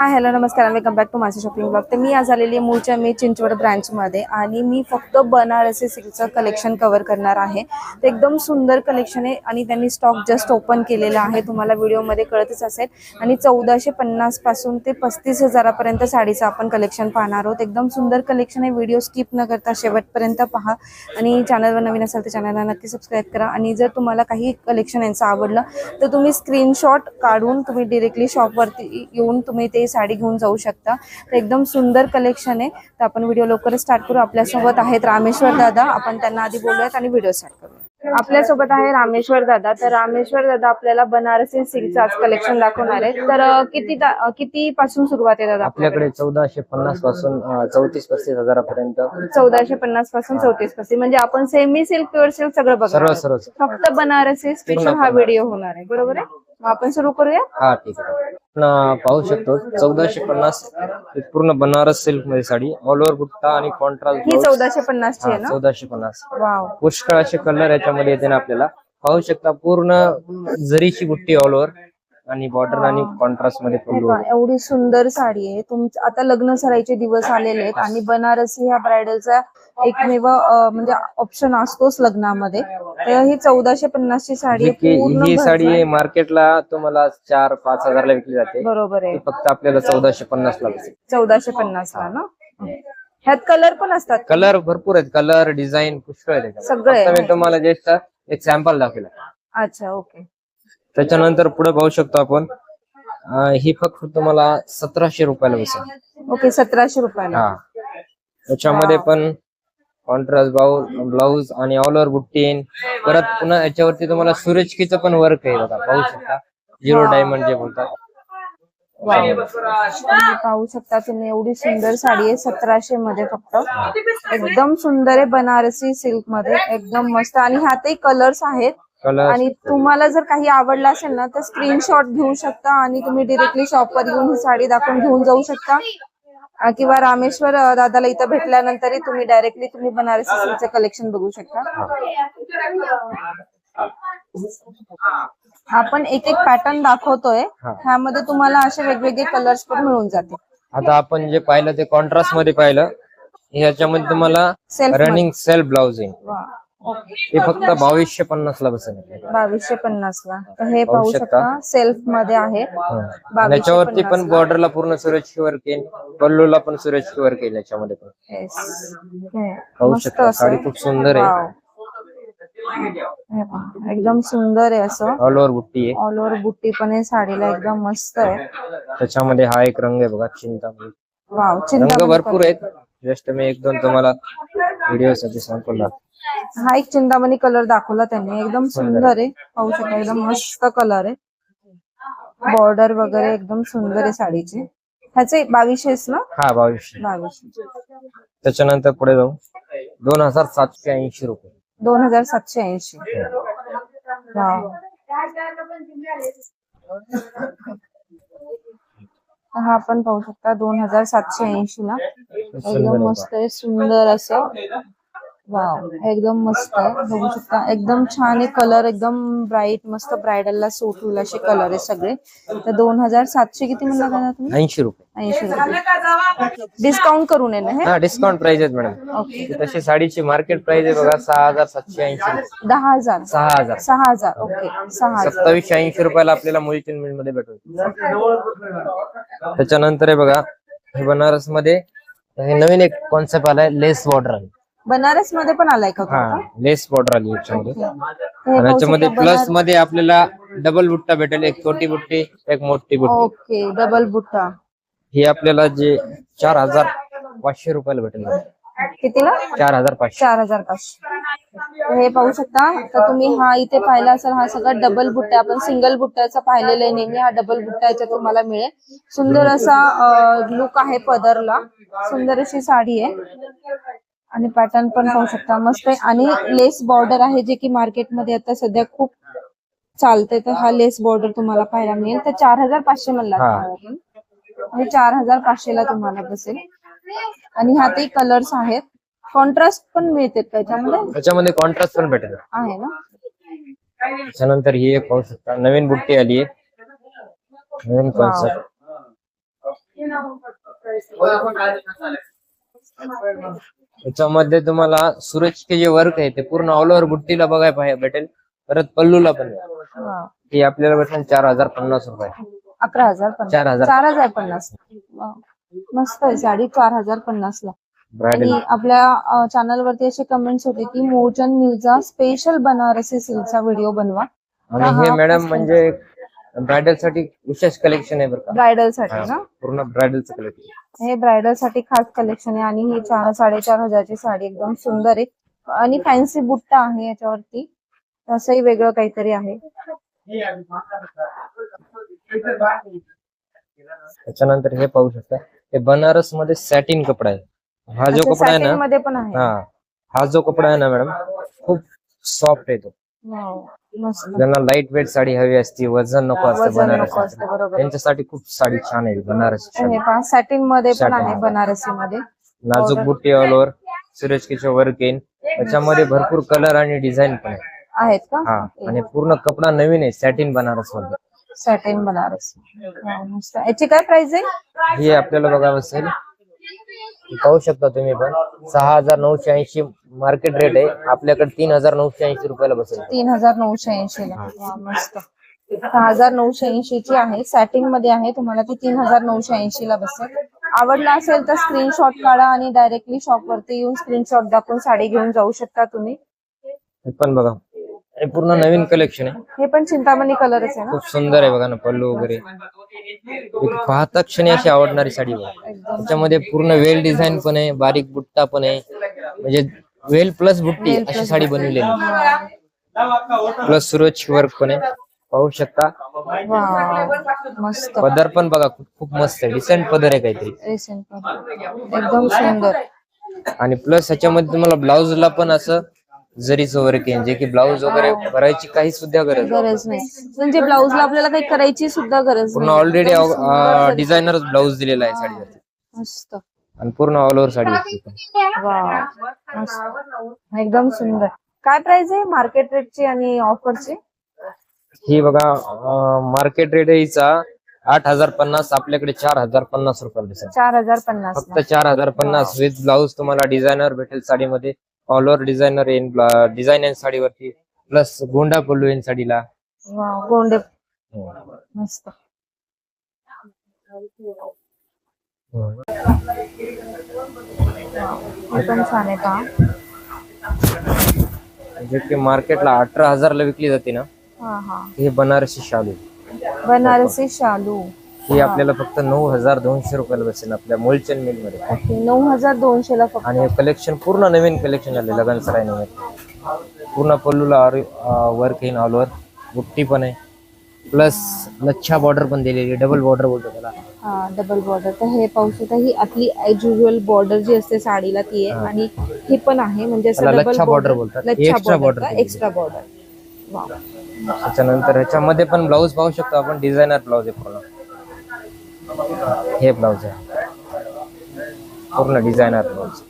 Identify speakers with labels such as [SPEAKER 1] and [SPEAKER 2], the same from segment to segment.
[SPEAKER 1] Hi hello नमस्कार welcome back to माझं shopping blog. तर मी आज आलेली आहे मूळच्या मी चिंचवड ब्रँचमध्ये आणि मी फक्त बनारसी सिल्कचं कलेक्शन कव्हर करणार आहे. ते एकदम सुंदर कलेक्शन आहे आणि त्यांनी स्टॉक जस्ट ओपन केलेला आहे, तुम्हाला व्हिडिओमध्ये कळतच असेल. आणि 1450 पासून ते 35,000 पर्यंत साडीचं आपण कलेक्शन पाहणार आहोत. एकदम सुंदर कलेक्शन आहे. व्हिडिओ स्किप न करता शेवटपर्यंत पहा आणि चॅनलवर नवीन असेल तर चॅनलला नक्की सबस्क्राईब करा. आणि जर तुम्हाला काही कलेक्शन यांचं आवडलं तर तुम्ही स्क्रीनशॉट काढून तुम्ही डायरेक्टली शॉपवरती येऊन तुम्ही ते साडी घेऊन जाऊ शकता. तर एकदम सुंदर कलेक्शन आहे. तर आपण व्हिडिओ लवकरच स्टार्ट करू. आपल्यासोबत आहेत रामेश्वर दादा, आपण त्यांना आधी बोलूयात आणि व्हिडिओ स्टार्ट करूया. आपल्यासोबत आहे रामेश्वर दादा. तर रामेश्वर दादा आपल्याला बनारसी सिल्कचं आज कलेक्शन दाखवणार आहेत. तर किती पासून सुरुवात आहे दादा?
[SPEAKER 2] आपल्याकडे 1450 पासून 34-35 हजारापर्यंत.
[SPEAKER 1] 1450 पासून 34-35 म्हणजे आपण सेमी सिल्क, प्युअर सिल्क सगळं बघणार आहोत. फक्त बनारसी स्पेशल हा व्हिडिओ होणार आहे, बरोबर आहे? मग आपण सुरू करूया.
[SPEAKER 2] हा ठीक आहे. आपण पाहू शकतो 1450 पूर्ण बनारस सिल्क मध्ये साडी, ऑल ओव्हर बुट्टा आणि कॉन्ट्रास्ट.
[SPEAKER 1] ही 1450 ची आहे ना?
[SPEAKER 2] 1450.
[SPEAKER 1] वाव,
[SPEAKER 2] पुष्कळ असे कलर याच्यामध्ये येते ना आपल्याला. पाहू शकता पूर्ण जरीची बुट्टी ऑल ओव्हर आणि बॉर्डर आणि कॉन्ट्रास्ट मध्ये
[SPEAKER 1] एवढी सुंदर साडी आहे. तुमचं आता लग्न सराईचे दिवस आलेले आहेत आणि बनारसी ह्या ब्रायडलचा एकमेव म्हणजे ऑप्शन असतोच लग्नामध्ये. तर ही 1450 ची साडी
[SPEAKER 2] ही साडी मार्केटला तुम्हाला 4-5 हजारला विकली जाते.
[SPEAKER 1] बरोबर आहे.
[SPEAKER 2] फक्त आपल्याला 1450 ला बसेल.
[SPEAKER 1] 1450 ला ना? ह्यात कलर पण असतात?
[SPEAKER 2] कलर भरपूर आहेत, कलर डिझाईन पुष्कळ आहेत
[SPEAKER 1] सगळे.
[SPEAKER 2] मी तुम्हाला जस्ट एक सॅम्पल दाखवलं.
[SPEAKER 1] अच्छा, ओके.
[SPEAKER 2] त्याच्यानंतर पुढे पाहू शकतो आपण, ही फक्त तुम्हाला 1700 रुपयाला बसेल.
[SPEAKER 1] ओके, 1700 रुपयाला.
[SPEAKER 2] हा, त्याच्यामध्ये पण कॉन्ट्रास्ट ब्लाऊज आणि ऑल ओव्हर बुट्टी. परत पुन्हा याच्यावरती तुम्हाला सूरजकीचं पण वर्क आहे बघा, पाहू शकता. 0 डायमंड जे बोलतात.
[SPEAKER 1] पाहू शकता तुम्ही, एवढी सुंदर साडी आहे 1700 मध्ये फक्त. एकदम सुंदर आहे, बनारसी सिल्क मध्ये एकदम मस्त. आणि ह्यातही कलर्स आहेत. आणि तुम्हाला जर काही आवडलं असेल ना तर स्क्रीनशॉट घेऊ शकता आणि तुम्ही डिरेक्टली शॉपवर येऊन ही साडी दाखवून घेऊन जाऊ शकता. किंवा रामेश्वर दादाला इथं भेटल्यानंतरही तुम्ही डायरेक्टली तुम्ही बनारसी सिल्कचं कलेक्शन बघू शकता. आपण एक एक पॅटर्न दाखवतोय, ह्यामध्ये तुम्हाला असे वेगवेगळे कलर्स पण मिळून जाते.
[SPEAKER 2] आता आपण जे पाहिलं ते कॉन्ट्रास्ट मध्ये पाहिलं. ह्याच्यामध्ये तुम्हाला रनिंग सेल्फ ब्लाउज आहे. हे फक्त 2250 ला बसेल.
[SPEAKER 1] 2250 ला. हे पाहू शकता सेल्फ मध्ये आहे.
[SPEAKER 2] याच्यावरती पण बॉर्डरला पूर्ण सुरज वर्क केलं, पल्लूला पण सुरज वर्क केलं याच्यामध्ये पण. पाहू शकता साडी खूप सुंदर आहे.
[SPEAKER 1] एकदम सुंदर आहे, असं
[SPEAKER 2] ऑल ओव्हर बुट्टी आहे.
[SPEAKER 1] ऑल ओव्हर बुट्टी पण आहे साडीला, एकदम मस्त आहे.
[SPEAKER 2] त्याच्यामध्ये हा एक रंग आहे बघा, चिंतामणी.
[SPEAKER 1] वाव,
[SPEAKER 2] रंग भरपूर आहेत. जस्ट मी 1-2 तुम्हाला व्हिडिओ साठी सॅम्पल दाखवतो.
[SPEAKER 1] हा एक चिंतामणी कलर दाखवला त्यांनी, एकदम सुंदर आहे. पाहू शकता एकदम मस्त कलर आहे. बॉर्डर वगैरे एकदम सुंदर आहे साडीची. ह्याचे 2200 ना?
[SPEAKER 2] हा, 2200. त्याच्यानंतर पुढे जाऊ 2780 रुपये.
[SPEAKER 1] 2780. हा पण पाहू शकता 2780 ला. एकदम मस्त आहे, सुंदर असं. वाव, एकदम मस्त आहे. बघू शकता एकदम छान आहे कलर, एकदम ब्राईट मस्त, ब्रायडलला सूट होईल असे कलर आहे सगळे. तर 2700 किती म्हणला दादा तुम्ही?
[SPEAKER 2] 80 रुपये.
[SPEAKER 1] 80 रुपये डिस्काउंट करून आहे ना?
[SPEAKER 2] हा, डिस्काउंट प्राइस आहेत मॅडम.
[SPEAKER 1] ओके.
[SPEAKER 2] तशी साडीची मार्केट प्राइस आहे बघा 6780.
[SPEAKER 1] 10,000. 6000. ओके, 6000.
[SPEAKER 2] 2780 रुपयाला आपल्याला मुळचंद मिल मध्ये भेटेल. त्याच्यानंतर आहे बघा, हे बनारस मध्ये हे नवीन एक कॉन्सेप्ट आलाय, लेस बॉर्डर आहे.
[SPEAKER 1] बनारस मध्ये पण आलाय का?
[SPEAKER 2] हा, लेस बॉर्डर आली याच्यामध्ये. आणि याच्यामध्ये प्लस मध्ये आपल्याला डबल बुट्टा भेटेल, एक छोटी बुट्टी एक मोठी बुट्टी.
[SPEAKER 1] Okay, double बुट्टा.
[SPEAKER 2] ही आपल्याला जे 4500 रुपयाला भेटेल.
[SPEAKER 1] कितीला?
[SPEAKER 2] 4500.
[SPEAKER 1] 4500. हे पाहू शकता. तर तुम्ही हा इथे पाहिला असेल, हा सगळा डबल बुट्टा. आपण सिंगल बुट्ट्याचा पाहिलेला आहे नेहमी, हा डबल बुट्टा याच्यात तुम्हाला मिळेल. सुंदर असा लुक आहे पदरला, सुंदर अशी साडी आहे. आणि पॅटर्न पण पाहू शकता मस्त आहे. आणि लेस बॉर्डर आहे, जे की मार्केटमध्ये आता सध्या खूप चालतंय. तर हा लेस बॉर्डर तुम्हाला पाहायला मिळेल. तर 4500 म्हणला आपण, आणि 4500 ला तुम्हाला बसेल. आणि ह्यातही कलर्स आहेत, कॉन्ट्रास्ट पण मिळते
[SPEAKER 2] त्याच्यामध्ये कॉन्ट्रास्ट पण भेटेल
[SPEAKER 1] आहे ना?
[SPEAKER 2] त्याच्यानंतर ही एक पाहू शकता नवीन बुट्टी आली आहे, नवीन कॉन्सेप्ट. याच्यामध्ये तुम्हाला सूरजचे जे वर्क आहे ते पूर्ण ऑल ओव्हर बुट्टीला बघायला भेटेल. परत पल्लूला पण
[SPEAKER 1] वा.
[SPEAKER 2] ती आपल्याला भेटेल 4050 रुपये.
[SPEAKER 1] 11,050.
[SPEAKER 2] 4000.
[SPEAKER 1] 4,050. वा. मस्त आहे साडी 4,050 ला.
[SPEAKER 2] ब्रायडल
[SPEAKER 1] आणि आपल्या चॅनल वरती असे कमेंट्स होते की मोचन मिलचा स्पेशल बनारसी सिल्कचा व्हिडिओ बनवा.
[SPEAKER 2] आणि हे मॅडम म्हणजे ब्रायडल साठी विशेष कलेक्शन आहे बरं का.
[SPEAKER 1] ब्रायडल साठी ना.
[SPEAKER 2] पूर्ण ब्रायडलचं कलेक्शन.
[SPEAKER 1] हे ब्रायडल साठी खास कलेक्शन आहे आणि ही 4,500ची साडी एकदम सुंदर आहे आणि फॅन्सी बुट्टा आहे याच्यावरती. असंही वेगळं काहीतरी आहे.
[SPEAKER 2] त्याच्यानंतर हे पाहू शकता, हे बनारस मध्ये सॅटिन कपडा आहे. हा जो कपडा आहे ना,
[SPEAKER 1] मध्ये पण आहे.
[SPEAKER 2] हा जो कपडा आहे ना मॅडम, खूप सॉफ्ट आहे तो.
[SPEAKER 1] वाव, मस्त.
[SPEAKER 2] ज्यांना लाईट वेट साडी हवी असती, वजन नको असतं
[SPEAKER 1] वजन नको
[SPEAKER 2] बनारस,
[SPEAKER 1] असतं, बरोबर.
[SPEAKER 2] त्यांच्यासाठी खूप साडी छान आहे बनारस.
[SPEAKER 1] हे पहा सॅटिन मध्ये पण
[SPEAKER 2] Satin.
[SPEAKER 1] आहे, बनारसी मध्ये.
[SPEAKER 2] नाजूक बुट्टी ऑल ओव्हर, सूरजकीचे वर्क येईल. त्याच्यामध्ये भरपूर कलर आणि डिझाईन पण आहे.
[SPEAKER 1] आहेत का?
[SPEAKER 2] हा, आणि पूर्ण कपडा नवीन आहे, सॅटिन बनारस मध्ये.
[SPEAKER 1] सॅटिन बनारसी. वाव, मस्त. याची काय प्राइस आहे?
[SPEAKER 2] हे आपल्याला बघावं असेल, पाहू शकता तुम्ही पण. 6,980 मार्केट रेट आहे, आपल्याकडे 3,980 रुपयाला बसेल.
[SPEAKER 1] 3,980 ला. वाव, मस्त. 6,980 ची आहे, सॅटिन मध्ये आहे. तुम्हाला ती 3,980 ला बसेल. आवडला असेल तर स्क्रीनशॉट काढा आणि डायरेक्टली शॉप वरती येऊन स्क्रीनशॉट दाखवून साडी घेऊन जाऊ शकता तुम्ही.
[SPEAKER 2] हे पण बघा, हे पूर्ण नवीन कलेक्शन आहे.
[SPEAKER 1] हे पण चिंतामणी कलरच आहे ना.
[SPEAKER 2] खूप सुंदर आहे बघा ना, पल्लू वगैरे. एक पाहता क्षणी अशी आवडणारी साडी बघा.
[SPEAKER 1] एकदम
[SPEAKER 2] त्याच्यामध्ये पूर्ण वेल डिझाईन पण आहे, बारीक बुट्टा पण आहे, म्हणजे वेल प्लस बुट्टी अशी साडी बनवलेली आहे. प्लस सूरज वर्क पण आहे, पाहू शकता.
[SPEAKER 1] वाव, मस्त.
[SPEAKER 2] पदर पण बघा, खूप मस्त आहे, डिसेंट पदर आहे काहीतरी.
[SPEAKER 1] एकदम सुंदर.
[SPEAKER 2] आणि प्लस ह्याच्यामध्ये तुम्हाला ब्लाउजला पण असं जरीचं वर्क आहे, जे की ब्लाऊज वगैरे भरायची काही सुद्धा गरज
[SPEAKER 1] नाही. म्हणजे ब्लाऊजला आपल्याला काही करायची सुद्धा गरज
[SPEAKER 2] पूर्ण
[SPEAKER 1] नाही.
[SPEAKER 2] ऑलरेडी डिझायनरच ब्लाऊज दिलेला आहे साडीवरती.
[SPEAKER 1] मस्त.
[SPEAKER 2] आणि पूर्ण ऑल ओव्हर साडी असते.
[SPEAKER 1] वाव, मस्त. एकदम सुंदर. काय प्राइस आहे मार्केट रेटची आणि ऑफरची?
[SPEAKER 2] ही बघा, मार्केट रेट आहे हिचा 8,050, आपल्याकडे 4,050 रुपये दिसेल.
[SPEAKER 1] 4,050.
[SPEAKER 2] फक्त 4,050 विथ ब्लाऊज. तुम्हाला डिझायनर भेटेल साडीमध्ये, ऑल ओव्हर डिझायनर येईल, डिझाईन आहे साडीवरती, प्लस गोंडा पल्लू येईल साडीला.
[SPEAKER 1] वाव, गोंडे. मस्त. एकदम छान आहे का.
[SPEAKER 2] जे की मार्केटला 18,000ला विकली जाते ना,
[SPEAKER 1] हा हा.
[SPEAKER 2] हे बनारसी शालू.
[SPEAKER 1] बनारसी शालू.
[SPEAKER 2] ही आपल्याला फक्त 9,200 रुपयाला बसेल आपल्या मुलचंद मिल मध्ये.
[SPEAKER 1] 9,200 ला फक्त.
[SPEAKER 2] आणि कलेक्शन पूर्ण नवीन कलेक्शन आले, लगन सराय नवीन. पूर्ण पल्लूला वर्क येईल, ऑल ओव्हर बुट्टी पण आहे, प्लस लच्छा बॉर्डर पण दिलेली, डबल बॉर्डर बोलतो त्याला.
[SPEAKER 1] हा, डबल बॉर्डर. तर हे पाहू शकता, ही आपली ॲज युजुअल बॉर्डर जी असते साडीला ती आहे. आणि ही पण आहे, म्हणजे असं डबल
[SPEAKER 2] लच्छा बॉर्डर बोलतात, extra border.
[SPEAKER 1] Extra border. Wow.
[SPEAKER 2] त्याच्यानंतर ह्याच्यामध्ये पण ब्लाऊज पाहू शकतो आपण, डिझायनर ब्लाऊज आहे पूर्ण. हे ब्लाऊज आहे पूर्ण डिझायनर ब्लाऊज.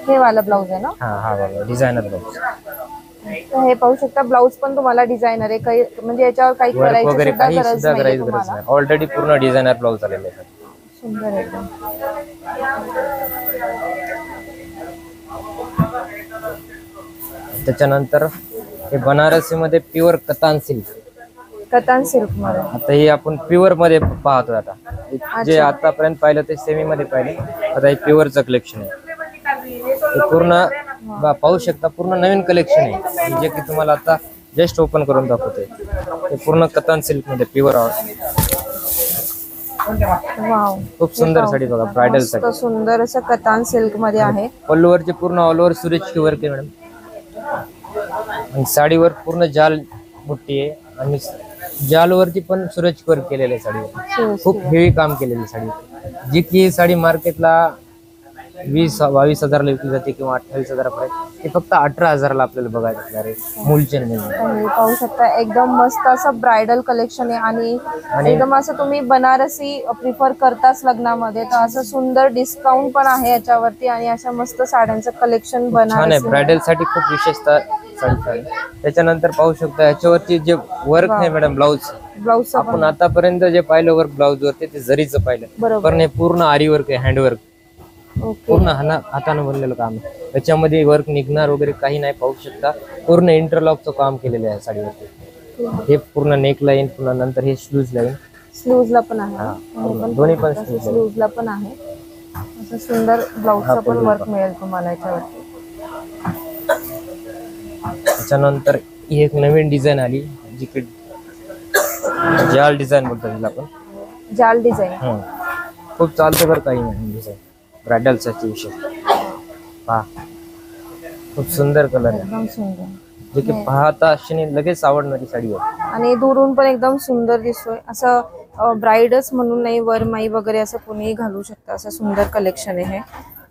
[SPEAKER 1] हे वाला ब्लाऊज आहे ना.
[SPEAKER 2] हा बघा, डिझायनर ब्लाऊज.
[SPEAKER 1] तर हे पाहू शकता, ब्लाऊज पण तुम्हाला डिझायनर आहे. काही म्हणजे याच्यावर काही
[SPEAKER 2] वर्क
[SPEAKER 1] करायची
[SPEAKER 2] वगैरे
[SPEAKER 1] सुद्धा
[SPEAKER 2] काही
[SPEAKER 1] गरज
[SPEAKER 2] सुद्धा
[SPEAKER 1] नाही
[SPEAKER 2] करायची गरज
[SPEAKER 1] तुम्हाला.
[SPEAKER 2] नाही, ऑलरेडी पूर्ण डिझायनर ब्लाऊज आलेले आहेत.
[SPEAKER 1] सुंदर आहे एकदम.
[SPEAKER 2] त्याच्यानंतर हे बनारसी मध्ये प्युअर कतान सिल्क.
[SPEAKER 1] कतान सिल्क मध्ये.
[SPEAKER 2] आता हे आपण प्युअर मध्ये पाहतो. आता जे आतापर्यंत पाहिलं ते सेमी मध्ये पाहिले, आता हे प्युअरचं कलेक्शन आहे. हे पूर्ण पाहू शकता, पूर्ण नवीन कलेक्शन आहे, जे की तुम्हाला आता जस्ट ओपन करून दाखवतोय. हे पूर्ण कतान सिल्क मध्ये प्युअर.
[SPEAKER 1] वाव,
[SPEAKER 2] खूप सुंदर साडी बघा, ब्रायडल साठी.
[SPEAKER 1] सुंदर असं कतान सिल्क मध्ये आहे.
[SPEAKER 2] पल्लूवरचे पूर्ण ऑल ओव्हर सूरजची वर्क आहे मॅडम. आणि साडीवर पूर्ण जाल बुट्टी आहे, आणि जालवरती पण सूरज वर्क केलेलं आहे साडीवर. खूप हेवी काम केलेलं आहे साडी, जी की साडी मार्केटला 20-22 ला विकली जाते किंवा 28,000 पर्यंत. ते फक्त 18,000ला आपल्याला बघायला असणार आहे मुलचंद मध्ये.
[SPEAKER 1] पाहू शकता, एकदम मस्त असं ब्रायडल कलेक्शन आहे. आणि एकदम असं तुम्ही बनारसी प्रिफर करताच लग्नामध्ये, तर असं सुंदर डिस्काउंट पण आहे याच्यावरती. आणि अशा मस्त साड्यांचं कलेक्शन
[SPEAKER 2] छान आहे,
[SPEAKER 1] बनारसी
[SPEAKER 2] ब्रायडल साठी खूप विशेषतः साडी. त्याच्यानंतर पाहू शकता, याच्यावरती जे वर्क आहे मॅडम, ब्लाऊज
[SPEAKER 1] ब्लाऊजचा
[SPEAKER 2] आपण आतापर्यंत जे पाहिलं वर्क ब्लाऊज वरती ते जरीचं पाहिलं,
[SPEAKER 1] बरोबर.
[SPEAKER 2] पण हे पूर्ण आरी वर्क आहे, हँडवर्क,
[SPEAKER 1] ओके.
[SPEAKER 2] पूर्ण हातानं बनलेलं काम आहे. त्याच्यामध्ये वर्क निघणार वगैरे काही नाही, पाहू शकता. पूर्ण इंटरलॉकचं काम केलेलं आहे साडीवरती. हे पूर्ण नेक लाईन, पुन्हा नंतर हे स्लीव्ज लाईन,
[SPEAKER 1] स्लीव्जला पण आहे
[SPEAKER 2] हा,
[SPEAKER 1] हे पण
[SPEAKER 2] दोन्ही पण
[SPEAKER 1] स्लीव्जला पण आहे. असं सुंदर ब्लाऊजचा पण वर्क मिळेल तुम्हाला याच्यावरती.
[SPEAKER 2] त्याच्यानंतर ही एक नवीन डिझाईन आली, जी की जाल डिझाईन बोलतो तिला आपण.
[SPEAKER 1] जाल डिझाईन
[SPEAKER 2] खूप चालतं बरं काही नाही डिझाईन, ब्रायडलसाठी विषय. पहा खूप सुंदर कलर आहे,
[SPEAKER 1] एकदम सुंदर,
[SPEAKER 2] जे की पाहता अशी लगेच आवडणारी साडीवर.
[SPEAKER 1] आणि दुरून पण एकदम सुंदर दिसतोय. असं ब्राईडच म्हणून नाही, वरमाई वगैरे असं कोणीही घालू शकतं, असं सुंदर कलेक्शन आहे.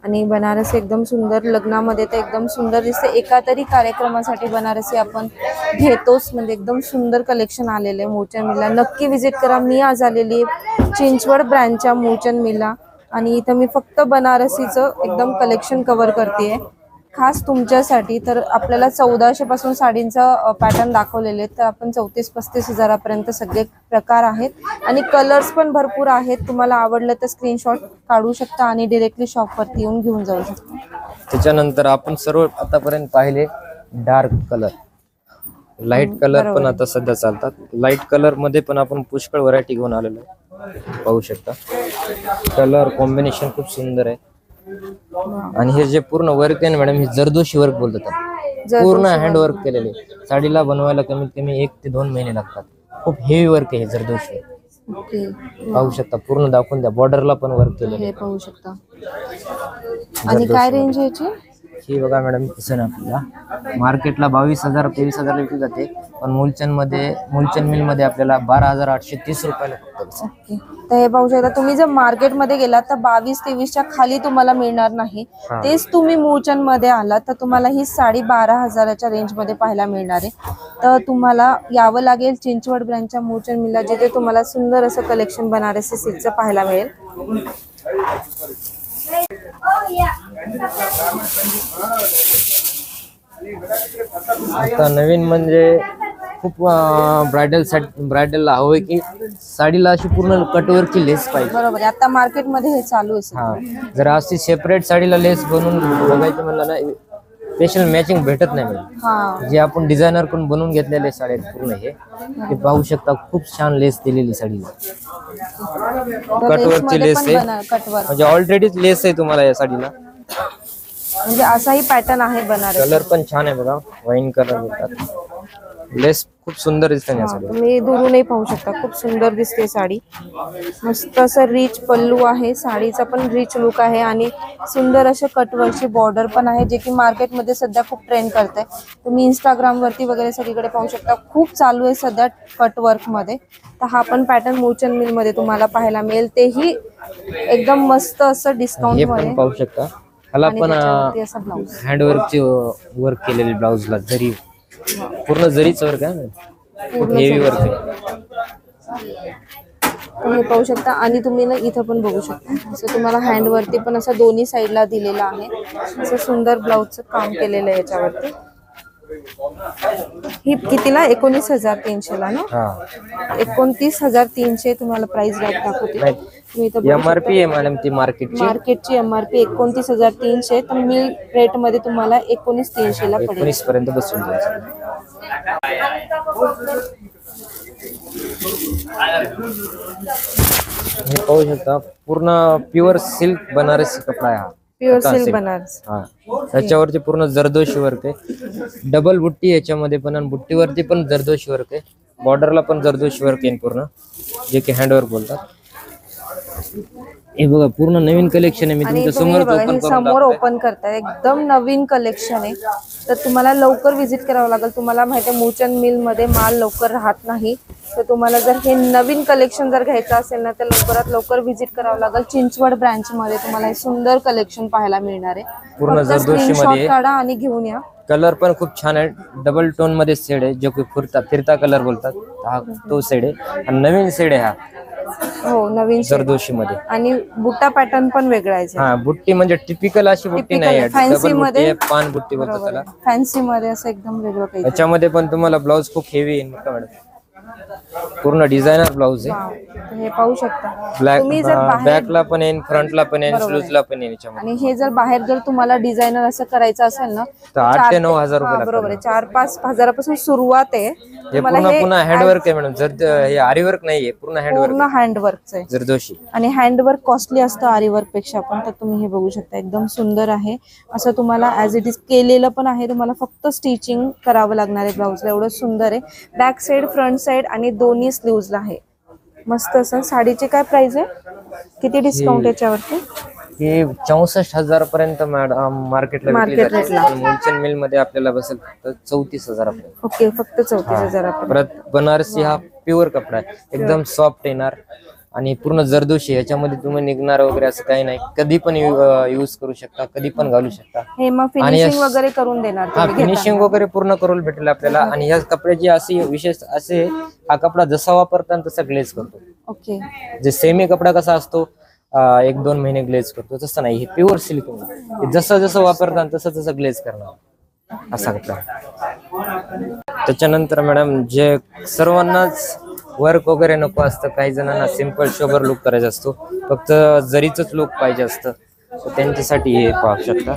[SPEAKER 1] आणि बनारसी एकदम सुंदर, लग्नामध्ये तर एकदम सुंदर दिसते. एका तरी कार्यक्रमासाठी बनारसी आपण घेतोच, म्हणजे एकदम सुंदर कलेक्शन आलेलं आहे मूळचंद मिलला. नक्की विजिट करा. मी आज आलेली चिंचवड ब्रँचच्या मूळचंद मिलला, आणि इथं मी फक्त बनारसीचं एकदम कलेक्शन कव्हर करते खास तुमच्यासाठी. तर आपल्याला 1400 पासून साडींचा पॅटर्न दाखवलेले आहेत, तर आपण 34-35 हजारापर्यंत सगळे प्रकार आहेत. आणि कलर्स पण भरपूर आहेत. तुम्हाला आवडलं तर स्क्रीनशॉट काढू शकता आणि डिरेक्टली शॉपवरती येऊन घेऊन जाऊ शकता.
[SPEAKER 2] त्याच्यानंतर आपण सर्व आतापर्यंत पाहिले डार्क कलर, लाईट कलर पण आता सध्या चालतात. लाईट कलर मध्ये पण आपण पुष्कळ व्हरायटी घेऊन आलेलो आहे, पाहू शकता. कलर कॉम्बिनेशन खूप सुंदर आहे. आणि हे जे पूर्ण वर्क आहे ना मॅडम, हे जरदोशी वर्क बोलतात. पूर्ण हँडवर्क केलेले, साडीला बनवायला कमीत कमी 1 ते 2 महिने लागतात. खूप हेवी वर्क आहे हे जरदोशी.
[SPEAKER 1] ओके,
[SPEAKER 2] पाहू शकता, पूर्ण दाखवून द्या. बॉर्डरला पण वर्क केलेलं
[SPEAKER 1] हे पाहू शकता. आणि काय रेंज आहे याची?
[SPEAKER 2] ही बघा मॅडम, कसं ना आपल्याला मार्केटला 22,000 23,000 विकली जाते, पण मूलचंद मिल मध्ये आपल्याला 12,830 रुपयाला फक्त.
[SPEAKER 1] ओके, तर हे पाहू शकता. तुम्ही जर मार्केटमध्ये गेलात तर 22-23च्या खाली तुम्हाला मिळणार नाही. तेच तुम्ही मूळचंद मध्ये आलात तर तुम्हाला ही साडी 12,000च्या रेंजमध्ये पाहायला मिळणार आहे. तर तुम्हाला यावं लागेल चिंचवड ब्रँचच्या मूळचंद मिलला, जिथे तुम्हाला सुंदर असं कलेक्शन बनारसी सिल्कचं पाहायला मिळेल.
[SPEAKER 2] आता नवीन म्हणजे खूप ब्रायडलला हवंय की साडीला अशी पूर्ण कटवर्कची लेस पाहिजे.
[SPEAKER 1] बरोबर आहे, आता मार्केटमध्ये हे चालू आहे.
[SPEAKER 2] हा, जर अशी सेपरेट साडीला लेस बनवून बघायचं म्हणलं ना, स्पेशल मॅचिंग भेटत नाही म्हणजे. जे आपण डिझायनर कडून बनवून घेतलेले साडी पूर्ण हे पाहू शकता. खूप छान लेस दिलेली साडीला, कटवर्कची लेस आहे, म्हणजे ऑलरेडी लेस आहे तुम्हाला या साडीला.
[SPEAKER 1] म्हणजे असाही पॅटर्न आहे बनारसी.
[SPEAKER 2] कलर पण छान आहे बघा, वाईन कलर बोलतात. लेस खूप सुंदर दिसते या साडी.
[SPEAKER 1] तुम्ही दुरूनही पाहू शकता, खूप सुंदर दिसते साडी. मस्त असं रिच पल्लू आहे, साडीचा पण रिच लुक आहे, आणि सुंदर असे कटवर्कची बॉर्डर पण आहे, जे की मार्केटमध्ये सध्या खूप ट्रेंड करत आहे. तुम्ही इंस्टाग्राम वरती वगैरे सगळीकडे पाहू शकता, खूप चालू आहे सध्या कटवर्क मध्ये. तर हा पण पॅटर्न मूळचंद मिल मध्ये तुम्हाला पाहायला मिळेल, तेही एकदम मस्त असं डिस्काउंट
[SPEAKER 2] हे
[SPEAKER 1] मध्ये.
[SPEAKER 2] पण पाहू शकता. ह्याला पण हँडवर्कची वर्क केलेली, ब्लाउजला जरी पूर्ण जरीचं वर्क आहे, खूप हेवी वर्क आहे.
[SPEAKER 1] हे पाहू शकता. आणि तुम्ही ना इथं पण बघू शकता, असं तुम्हाला हँडवरती पण असं दोन्ही साईडला दिलेलं आहे. असं सुंदर ब्लाऊजचं काम केलेलं आहे याच्यावरती. ही कितीला? 19,300 ला ना? 29,300 तुम्हाला प्राइस रेट दाखवते.
[SPEAKER 2] MRP आहे मॅडम ती
[SPEAKER 1] मार्केटची MRP 29,300, तर मिल रेट मध्ये तुम्हाला 19,300 ला पडेल.
[SPEAKER 2] 19 पर्यंत बसून जाईल. हे पाहू शकता, पूर्ण प्युअर सिल्क बनारसी कपडा आहे हा.
[SPEAKER 1] Pure silk Banaras.
[SPEAKER 2] हा, त्याच्यावरती पूर्ण जरदोशी वर्क आहे. डबल बुट्टी याच्यामध्ये पण, आणि बुट्टीवरती पण जरदोशी वर्क आहे. बॉर्डरला पण जरदोशी वर्क आहे पूर्ण, जे की हँडवर्क बोलतात. हे बघा, पूर्ण नवीन कलेक्शन आहे. मी तुमच्या
[SPEAKER 1] समोर ओपन करताय, एकदम नवीन कलेक्शन आहे. तर तुम्हाला लवकर व्हिजिट करावं लागेल. तुम्हाला माहिती आहे मूळचंद मिल मध्ये माल लवकर राहत नाही, तर तुम्हाला जर हे नवीन कलेक्शन जर घ्यायचं असेल ना, तर लवकरात लवकर व्हिजिट करावं लागेल. चिंचवड ब्रँच मध्ये तुम्हाला हे सुंदर कलेक्शन पाहायला मिळणार आहे.
[SPEAKER 2] पूर्ण जरदोशी मध्ये
[SPEAKER 1] काढा आणि घेऊन या.
[SPEAKER 2] कलर पण खूप छान आहे, डबल टोन मध्ये शेड आहे, जो की फिरता कलर बोलतात. हा तो शेड आहे, आणि नवीन शेड आहे हा.
[SPEAKER 1] हो, नवीन
[SPEAKER 2] जरदोशी मध्ये.
[SPEAKER 1] आणि बुट्टा पॅटर्न पण वेगळा आहे.
[SPEAKER 2] हा, बुट्टी म्हणजे टिपिकल अशी बुट्टी नाही,
[SPEAKER 1] फॅन्सी मध्ये
[SPEAKER 2] पान बुट्टी बोलतात त्याला.
[SPEAKER 1] फॅन्सी मध्ये असं एकदम वेगळं काही.
[SPEAKER 2] त्याच्यामध्ये पण तुम्हाला ब्लाउज खूप हेवी आहे मॅडम. पूर्ण डिझायनर ब्लाऊज आहे.
[SPEAKER 1] वाव. तर हे पाहू शकता
[SPEAKER 2] ब्लॅक
[SPEAKER 1] तुम्ही जर बाहेर
[SPEAKER 2] बॅकला पण येईल, फ्रंटला पण येईल,
[SPEAKER 1] बरोबर आहे.
[SPEAKER 2] स्लीव्हजला पण येईल याच्यामध्ये.
[SPEAKER 1] आणि हे जर बाहेर जर तुम्हाला डिझायनर असं करायचं असेल ना
[SPEAKER 2] तर 8 ते 9 हजार रुपये
[SPEAKER 1] हा, बरोबर आहे,
[SPEAKER 2] लागतात.
[SPEAKER 1] 4-5 हजारापासून सुरुवात आहे.
[SPEAKER 2] हे पुन्हा हँडवर्क आहे मॅडम. जर हे आरीवर्क नाहीये, पूर्ण हँडवर्क
[SPEAKER 1] पूर्ण हँडवर्कचं आहे.
[SPEAKER 2] जरदोशी.
[SPEAKER 1] आणि हँडवर्क कॉस्टली असतं आरीवर्क पेक्षा पण. तर तुम्ही हे बघू शकता एकदम सुंदर आहे. असं तुम्हाला ऍज इट इज केलेलं पण आहे. तुम्हाला फक्त स्टिचिंग करावं लागणार आहे ब्लाऊजला. एवढं सुंदर आहे. बॅक साईड, फ्रंट साईड आणि दोन्ही स्लीव्हजला आहे. मस्त असं. साडीची काय प्राइस आहे, किती डिस्काउंट याच्यावरती?
[SPEAKER 2] हे 64,000 पर्यंत मार्केटला
[SPEAKER 1] Market rate ला.
[SPEAKER 2] मुलचंद मिल मध्ये आपल्याला बसेल फक्त 34,000 पर्यंत.
[SPEAKER 1] ओके, फक्त 34,000
[SPEAKER 2] परत बनारसी हा प्युअर कपडा आहे, एकदम सॉफ्ट येणार आणि पूर्ण जरदोशी. याच्यामध्ये तुम्ही निघणार वगैरे असं काही नाही. कधी पण यूज करू शकता, कधी पण घालू शकता.
[SPEAKER 1] हे मग फिनिशिंग वगैरे करून देणार
[SPEAKER 2] हा,
[SPEAKER 1] तुम्ही
[SPEAKER 2] फिनिशिंग वगैरे पूर्ण करून भेटेल आपल्याला. आणि ह्या कपड्याची अशी विशेष असे, हा कपडा जसा वापरता तसा ग्लेज करतो.
[SPEAKER 1] ओके.
[SPEAKER 2] जे सेमी कपडा कसा असतो 1-2 महिने ग्लेज करतो, तसं नाही. हे प्युअर सिल्क आहे. जसं जसं वापरता तसं तसं ग्लेज करणार असा कपडा. त्याच्यानंतर मॅडम जे सर्वांनाच वर्क वगैरे नको असतं, काही जणांना सिंपल शोबर लुक करायचा असतो, फक्त जरीच लुक पाहिजे असतं, तर त्यांच्यासाठी हे पाहू शकता.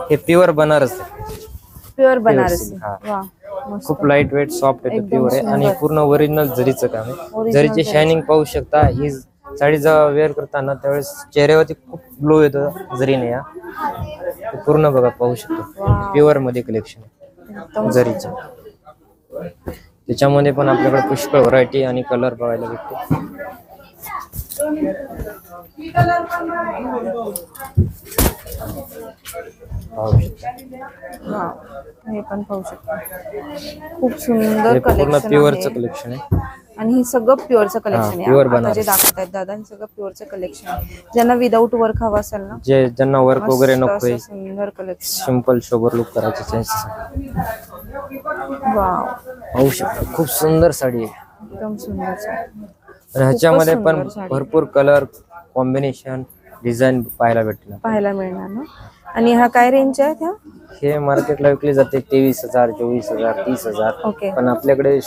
[SPEAKER 2] हे प्युअर बनारस आहे.
[SPEAKER 1] प्युअर बनारसी.
[SPEAKER 2] हा.
[SPEAKER 1] वा, मस्त.
[SPEAKER 2] खूप लाईट वेट सॉफ्ट आहे,
[SPEAKER 1] एकदम
[SPEAKER 2] प्युअर आहे आणि
[SPEAKER 1] सुंदर.
[SPEAKER 2] पूर्ण ओरिजिनल जरीचं काम आहे.
[SPEAKER 1] Original
[SPEAKER 2] जरीची
[SPEAKER 1] जरी.
[SPEAKER 2] शायनिंग पाहू शकता. ही साडी जेव्हा वेअर करताना त्यावेळेस चेहऱ्यावरती खूप ग्लो येतो जरीने. या पूर्ण बघा, पाहू शकतो.
[SPEAKER 1] Wow.
[SPEAKER 2] प्युअर मध्ये कलेक्शन
[SPEAKER 1] एकदम
[SPEAKER 2] जरीचं. त्याच्यामध्ये पण आपल्याकडे पुष्कळ व्हरायटी आणि कलर बघायला भेटते. पाहू शकता.
[SPEAKER 1] वा, हे पण पाहू शकता. खूप सुंदर
[SPEAKER 2] हे पूर्ण
[SPEAKER 1] कलेक्शन
[SPEAKER 2] प्युअरचं
[SPEAKER 1] आहे.
[SPEAKER 2] कलेक्शन आहे.
[SPEAKER 1] आणि हे सगळं प्युअरचं कलेक्शन आहे.
[SPEAKER 2] pure
[SPEAKER 1] आता जे
[SPEAKER 2] बनारसी.
[SPEAKER 1] दाखवत आहेत दादा, हे सगळं प्युअरचं कलेक्शन आहे. ज्यांना विदाऊट वर्क हवं असेल ना,
[SPEAKER 2] ज्यांना वर्क वगैरे
[SPEAKER 1] मस्त
[SPEAKER 2] नकोय,
[SPEAKER 1] असं सुंदर कलेक्शन.
[SPEAKER 2] सिंपल शोबर लुक करायचे त्यांच्यासाठी
[SPEAKER 1] वाव,
[SPEAKER 2] पाहू शकता. खूप सुंदर साडी आहे.
[SPEAKER 1] एकदम सुंदर आहे.
[SPEAKER 2] आणि ह्याच्यामध्ये पण
[SPEAKER 1] सुंदर साडी.
[SPEAKER 2] भरपूर कलर कॉम्बिनेशन डिझाईन पाहायला भेटलं.
[SPEAKER 1] पाहायला मिळणार ना. आणि हा काय रेंज आहे त्या?
[SPEAKER 2] हे मार्केटला विकले जाते 23,000, 24,000, 30,000.
[SPEAKER 1] ओके.
[SPEAKER 2] पण आपल्याकडे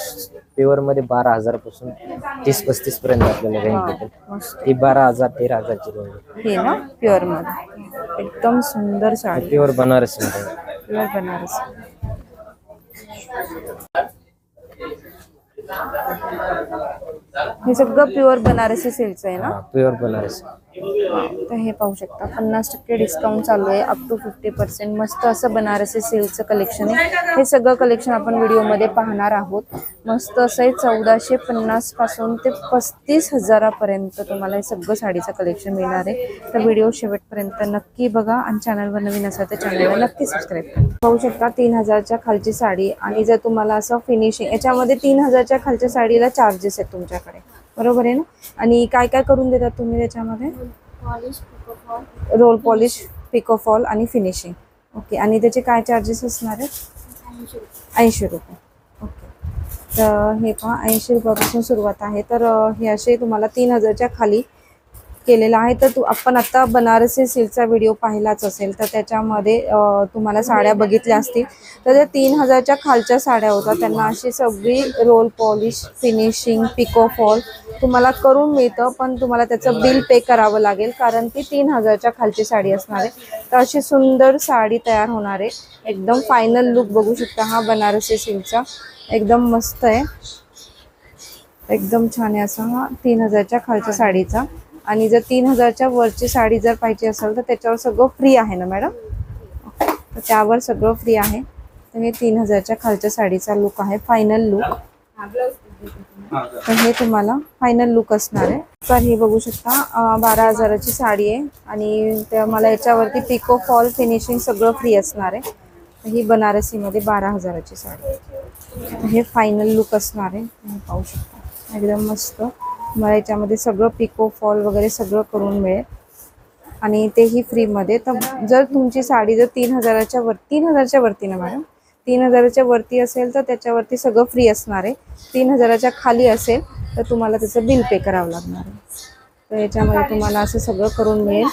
[SPEAKER 2] प्युअर मध्ये 12,000 पासून 30-35 पर्यंत आपल्याला रेंज भेटेल.
[SPEAKER 1] मस्त.
[SPEAKER 2] ही 12,000, 13,000 ची रेंज आहे.
[SPEAKER 1] हे ना प्युअर मध्ये एकदम सुंदर साडी.
[SPEAKER 2] प्युअर बनारसी मध्ये.
[SPEAKER 1] प्युअर बनारस. हे सगळं प्युअर बनारसी सिल्कचं आहे ना.
[SPEAKER 2] प्युअर बनारसी.
[SPEAKER 1] तर हे पाहू शकता 50% डिस्काउंट चालू आहे, अप टू 50%. मस्त असं बनारसी सिल्कचं कलेक्शन आहे. हे सगळं कलेक्शन आपण व्हिडिओमध्ये पाहणार आहोत. मस्त असं आहे. 1450 पासून ते 35,000 पर्यंत तुम्हाला हे सगळं साडीचं कलेक्शन मिळणार आहे. तर व्हिडिओ शेवटपर्यंत नक्की बघा आणि चॅनलवर नवीन असेल तर चॅनलला नक्की सबस्क्राईब करा. पाहू शकता 3,000च्या खालची साडी. आणि जर तुम्हाला असं फिनिशिंग, याच्यामध्ये 3,000च्या खालच्या साडीला चार्जेस आहेत तुमच्याकडे, बरोबर आहे ना. आणि काय काय करून देतात तुम्ही त्याच्यामध्ये? रोल पॉलिश, पिको फॉल आणि फिनिशिंग. ओके. आणि त्याचे काय चार्जेस असणार आहेत? 80 रुपये. ओके. तर हे पहा 80 रुपयापासून सुरुवात आहे. तर हे असे तुम्हाला 3,000च्या खाली केलेला आहे. तर आपण आता बनारसी सिल्कचा व्हिडिओ पाहिलाच असेल, तर त्याच्यामध्ये तुम्हाला साड्या बघितल्या असतील. तर त्या 3,000च्या खालच्या साड्या होत्या, त्यांना अशी सगळी roll polish, finishing, picot fall तुम्हाला करून मिळतं. पण तुम्हाला त्याचं बिल पे करावं लागेल, कारण ती 3,000च्या खालची साडी असणार आहे. तर अशी सुंदर साडी तयार होणार आहे. एकदम फायनल लुक बघू शकता हा बनारसी सिल्कचा. एकदम मस्त आहे, एकदम छान आहे असा हा 3,000च्या खालच्या साडीचा. आणि जर 3,000च्या वरची साडी जर पाहिजे असेल तर त्याच्यावर सगळं फ्री आहे ना मॅडम. तर त्यावर सगळं फ्री आहे. तर हे 3,000च्या खालच्या साडीचा लुक आहे, फायनल लुक. तर हे तुम्हाला फायनल लुक असणार आहे. तर हे बघू शकता 12,000ची साडी आहे. आणि मला याच्यावरती पिको फॉल, फिनिशिंग सगळं फ्री असणार आहे. तर ही बनारसीमध्ये 12,000ची साडी आहे. हे फायनल लुक असणार आहे. तुम्ही पाहू शकता एकदम मस्त. मला याच्यामध्ये सगळं पिको फॉल वगैरे सगळं करून मिळेल आणि तेही फ्रीमध्ये. तर जर तुमची साडी जर 3,000च्या वरती ना मॅडम, 3,000च्या वरती असेल तर त्याच्यावरती सगळं फ्री असणार आहे. 3,000च्या खाली असेल तर तुम्हाला त्याचं बिल पे करावं लागणार आहे. तर याच्यामध्ये तुम्हाला असं सगळं करून मिळेल.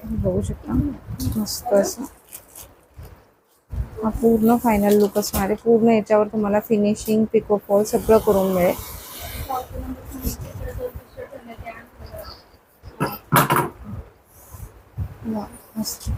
[SPEAKER 1] बघू शकता मस्त असं हा पूर्ण फायनल लुक असणार आहे. पूर्ण याच्यावर तुम्हाला फिनिशिंग पिको फॉल सगळं करून मिळेल. वा, मस्त.